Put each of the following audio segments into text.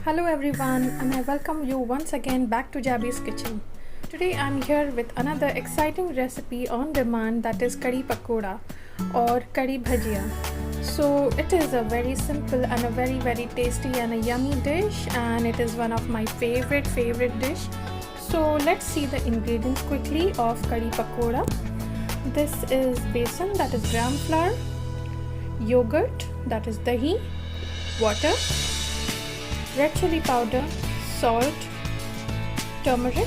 Hello everyone, and I welcome you once again back to Jabby's Kitchen. Today I'm here with another exciting recipe on demand, that is curry pakoda or curry bhajia. So it is a very simple and a very tasty and a yummy dish, and it is one of my favorite dish. So let's see the ingredients quickly of curry pakoda. This is besan, that is gram flour, yogurt, that is dahi, water, red chili powder, salt, turmeric,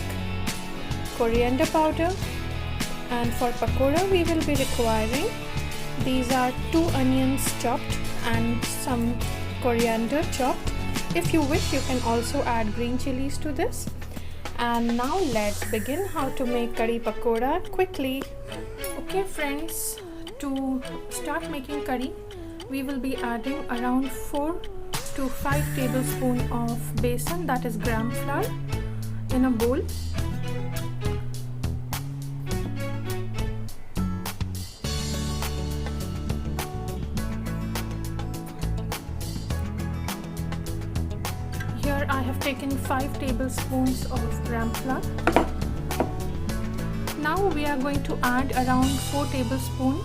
coriander powder, and for pakoda we will be requiring these are 2 onions chopped and some coriander chopped. If you wish, you can also add green chilies to this. And now let's begin how to make curry pakoda quickly. Okay friends, to start making curry we will be adding around 4 to 5 tablespoons of besan, that is gram flour, in a bowl. Here I have taken 5 tablespoons of gram flour. Now we are going to add around 4 tablespoons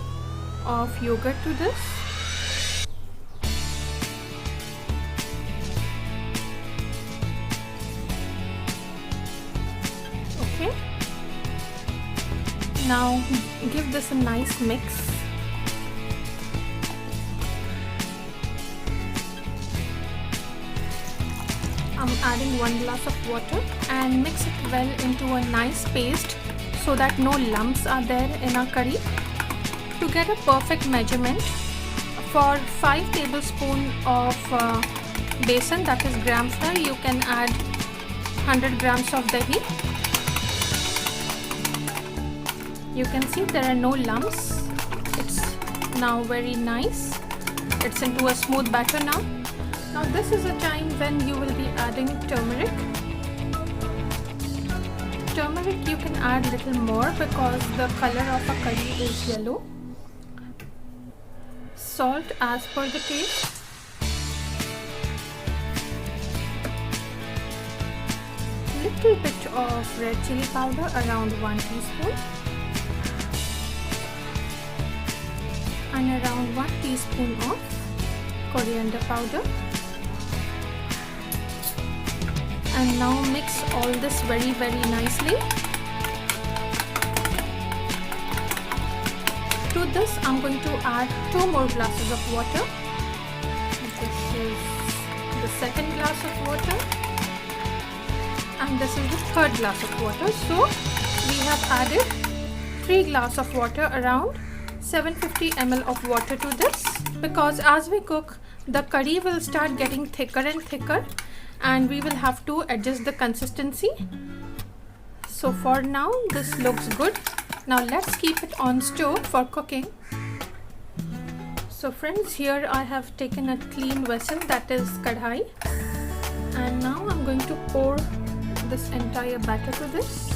of yogurt to this. Okay. Now give this a nice mix. I'm adding 1 glass of water and mix it well into a nice paste so that no lumps are there in our curry. To get a perfect measurement, for 5 tablespoons of besan, that is gram flour, you can add 100 grams of dahi. You can see there are no lumps. It's now very nice. It's into a smooth batter now. Now this is a time when you will be adding turmeric. Turmeric you can add little more because the color of a curry is yellow. Salt as per the taste. Little bit of red chili powder, around 1 teaspoon. And around 1 teaspoon of coriander powder. And now mix all this very nicely. To this I'm going to add 2 more glasses of water. This is the second glass of water and this is the third glass of water. So we have added 3 glasses of water, around 750 ml of water to this, because as we cook the curry will start getting thicker and thicker and we will have to adjust the consistency. So for now this looks good. Now let's keep it on stove for cooking. So friends, here I have taken a clean vessel, that is kadhai, and now I'm going to pour this entire batter to this.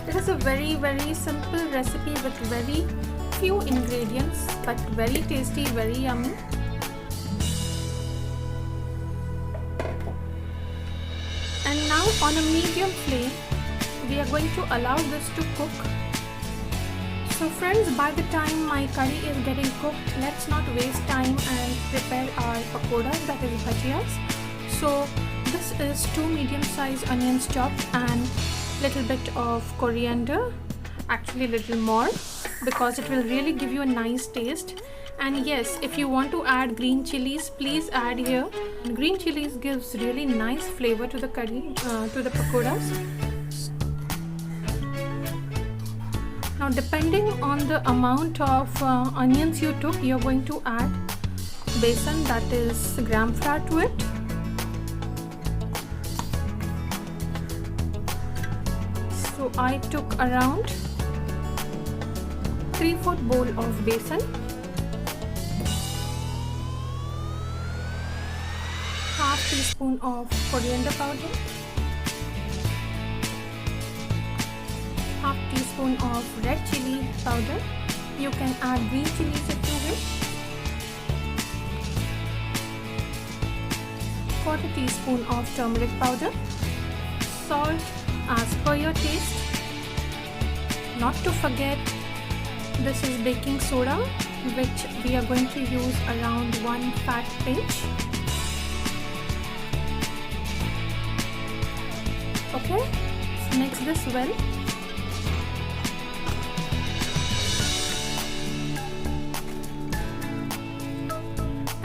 It is a very simple recipe with very few ingredients but very tasty, very yummy. And now on a medium flame we are going to allow this to cook. So friends, by the time my curry is getting cooked, let's not waste time and prepare our pakodas, that is bhajiyas. So this is 2 medium-sized onions chopped and little bit of coriander, actually little more, because it will really give you a nice taste. And yes, if you want to add green chilies, please add here. Green chilies gives really nice flavor to the curry, to the pakodas. Now depending on the amount of onions you took, you're going to add besan, that is gram flour, to it. So I took around 3/4 bowl of besan, half teaspoon of coriander powder, half teaspoon of red chili powder. You can add green chilies if you wish. 1/4 teaspoon of turmeric powder, salt as per your taste. Not to forget, this is baking soda, which we are going to use around 1 fat pinch. Okay, let's mix this well.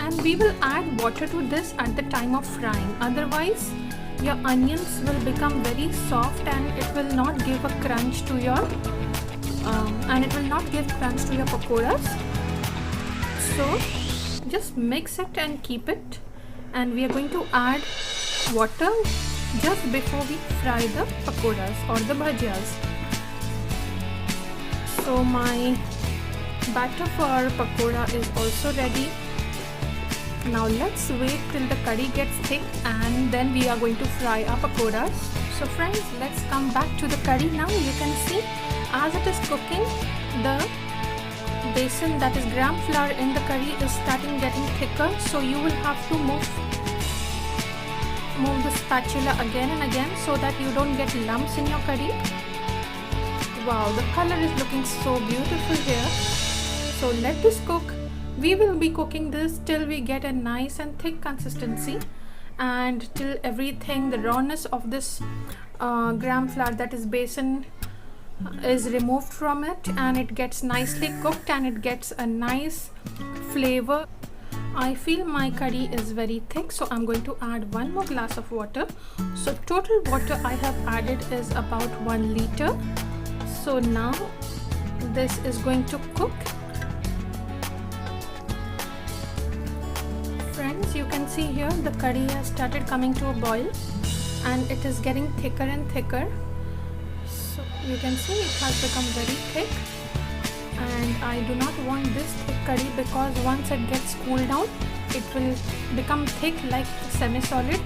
And we will add water to this at the time of frying, otherwise your onions will become very soft and it will not give a crunch to your pakoras. So just mix it and keep it, and we are going to add water just before we fry the pakoras or the bhajias. So my batter for pakoda is also ready. Now let's wait till the curry gets thick and then we are going to fry our pakoras. So friends, let's come back to the curry now. You can see as it is cooking, the besan, that is gram flour in the curry, is starting getting thicker. So you will have to move the spatula again and again so that you don't get lumps in your curry. Wow, the color is looking so beautiful here. So let this cook. We will be cooking this till we get a nice and thick consistency, and till everything, the rawness of this gram flour, that is besan, is removed from it and it gets nicely cooked and it gets a nice flavor. I feel my curry is very thick, so I'm going to add 1 more glass of water. So total water I have added is about 1 liter. So now this is going to cook. Friends, you can see here the curry has started coming to a boil and it is getting thicker and thicker. So you can see it has become very thick, and I do not want this thick curry because once it gets cooled down, it will become thick like semi-solid.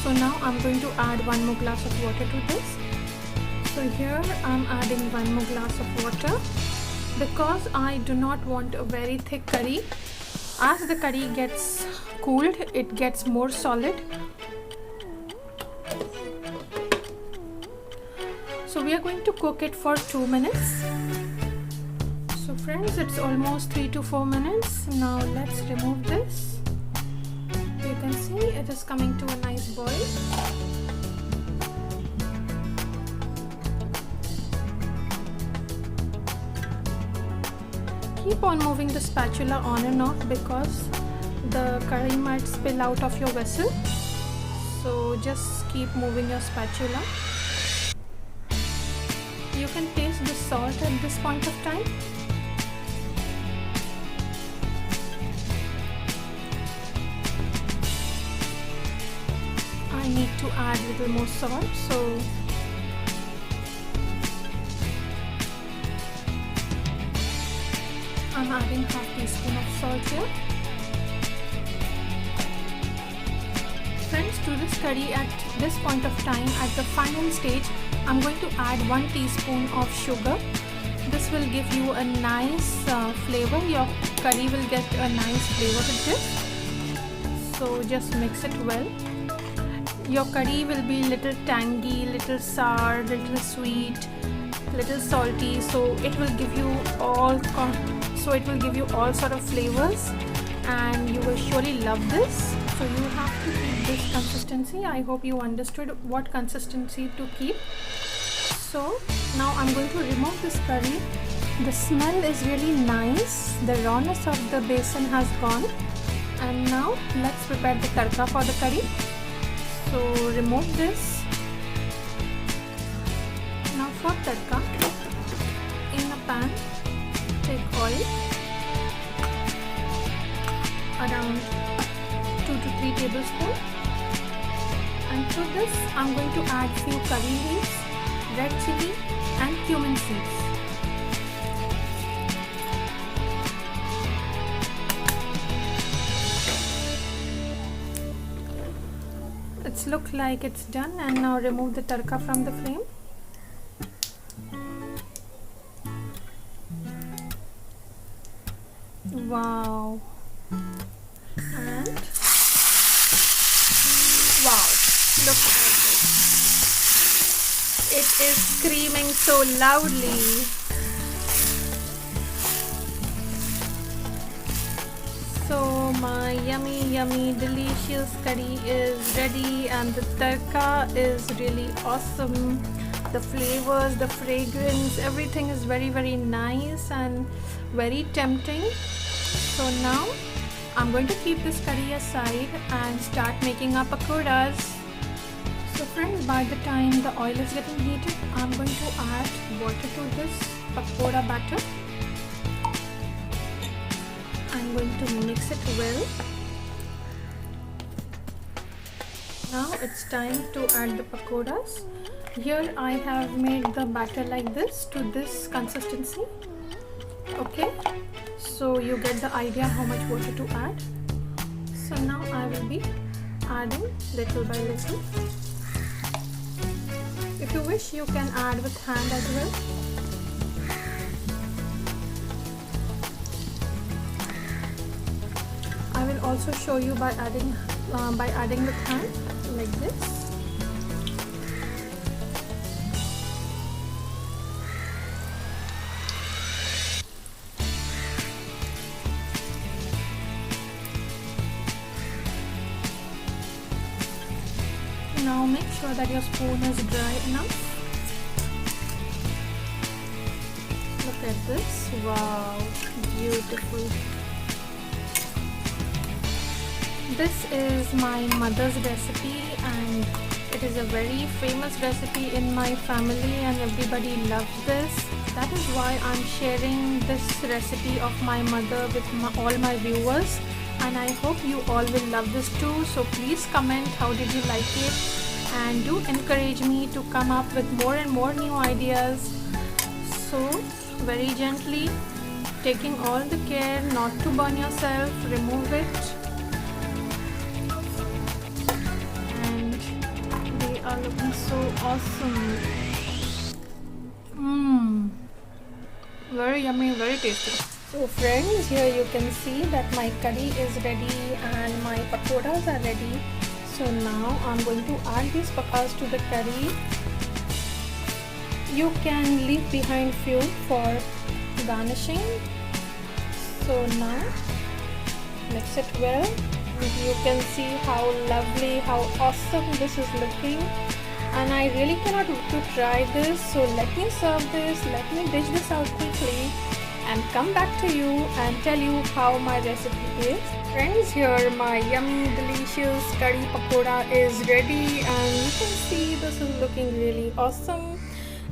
So now I'm going to add 1 more glass of water to this. So here I'm adding 1 more glass of water because I do not want a very thick curry. As the curry gets cooled, it gets more solid. So we are going to cook it for 2 minutes. So friends, it's almost 3 to 4 minutes. Now let's remove this. You can see it is coming to a nice boil. Keep on moving the spatula on and off because the curry might spill out of your vessel. So just keep moving your spatula. You can taste the salt at this point of time. I need to add a little more salt, so I'm adding half teaspoon of salt here. Friends, to this curry at this point of time, at the final stage, I'm going to add 1 teaspoon of sugar. This will give you a nice flavor. Your curry will get a nice flavor with this. So just mix it well. Your curry will be little tangy, little sour, little sweet, little salty. So it will give you all sort of flavors, and you will surely love this. So you have to keep this consistency. I hope you understood what consistency to keep. So now I'm going to remove this curry. The smell is really nice. The rawness of the besan has gone. And now let's prepare the tadka for the curry. So remove this. Now for tadka, in a pan, take oil around 2 to 3 tablespoons, and to this I'm going to add few curry leaves, red chili and cumin seeds. It's look like it's done, and now remove the tadka from the flame. Wow. And screaming so loudly. So my yummy delicious curry is ready, and the tadka is really awesome. The flavors, the fragrance, everything is very nice and very tempting. So now I'm going to keep this curry aside and start making our pakoras. So friends, by the time the oil is getting heated, I'm going to add water to this pakoda batter. I'm going to mix it well. Now it's time to add the pakoras. Here I have made the batter like this, to this consistency. Okay, so you get the idea how much water to add. So now I will be adding little by little. If you wish, you can add with hand as well. I will also show you by adding with hand like this. Now make sure that your spoon is dry enough. Look at this. Wow, beautiful. This is my mother's recipe, and it is a very famous recipe in my family and everybody loves this. That is why I'm sharing this recipe of my mother with all my viewers, and I hope you all will love this too. So please comment how did you like it, and do encourage me to come up with more and more new ideas. So very gently, taking all the care not to burn yourself, remove it. Are looking so awesome. Very yummy, very tasty. So friends, here you can see that my curry is ready and my pakoras are ready. So now I'm going to add these pakoras to the curry. You can leave behind few for garnishing. So now mix it well. You can see how lovely, how awesome this is looking, and I really cannot wait to try this. So let me serve this, let me dish this out quickly and come back to you and tell you how my recipe is. Friends, here my yummy delicious curry pakoda is ready, and you can see this is looking really awesome.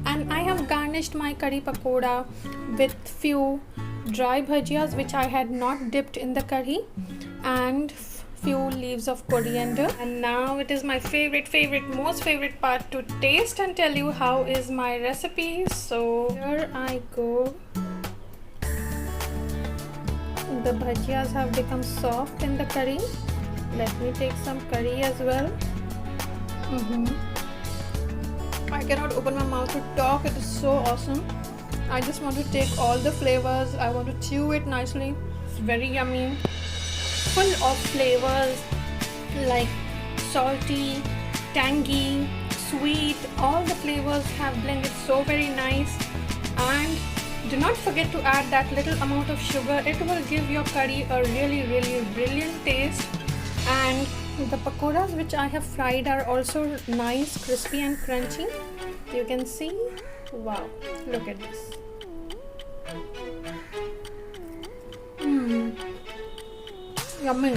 And I have garnished my curry pakoda with few dry bhajias which I had not dipped in the curry, and few leaves of coriander. And now it is my most favorite part to taste and tell you how is my recipe. So here I go. The bhajias have become soft in the curry. Let me take some curry as well. I cannot open my mouth to talk. It is so awesome. I just want to take all the flavors. I want to chew it nicely. It's very yummy, full of flavors like salty, tangy, sweet. All the flavors have blended so very nice. And do not forget to add that little amount of sugar. It will give your curry a really brilliant taste. And the pakoras which I have fried are also nice, crispy and crunchy. You can see. Wow, look at this. Yummy.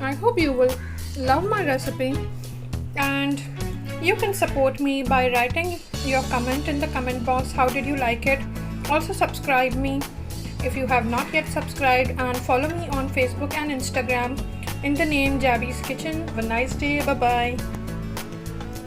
I hope you will love my recipe, and you can support me by writing your comment in the comment box. How did you like it? Also subscribe me if you have not yet subscribed, and follow me on Facebook and Instagram in the name Jabby's Kitchen. Have a nice day. Bye bye.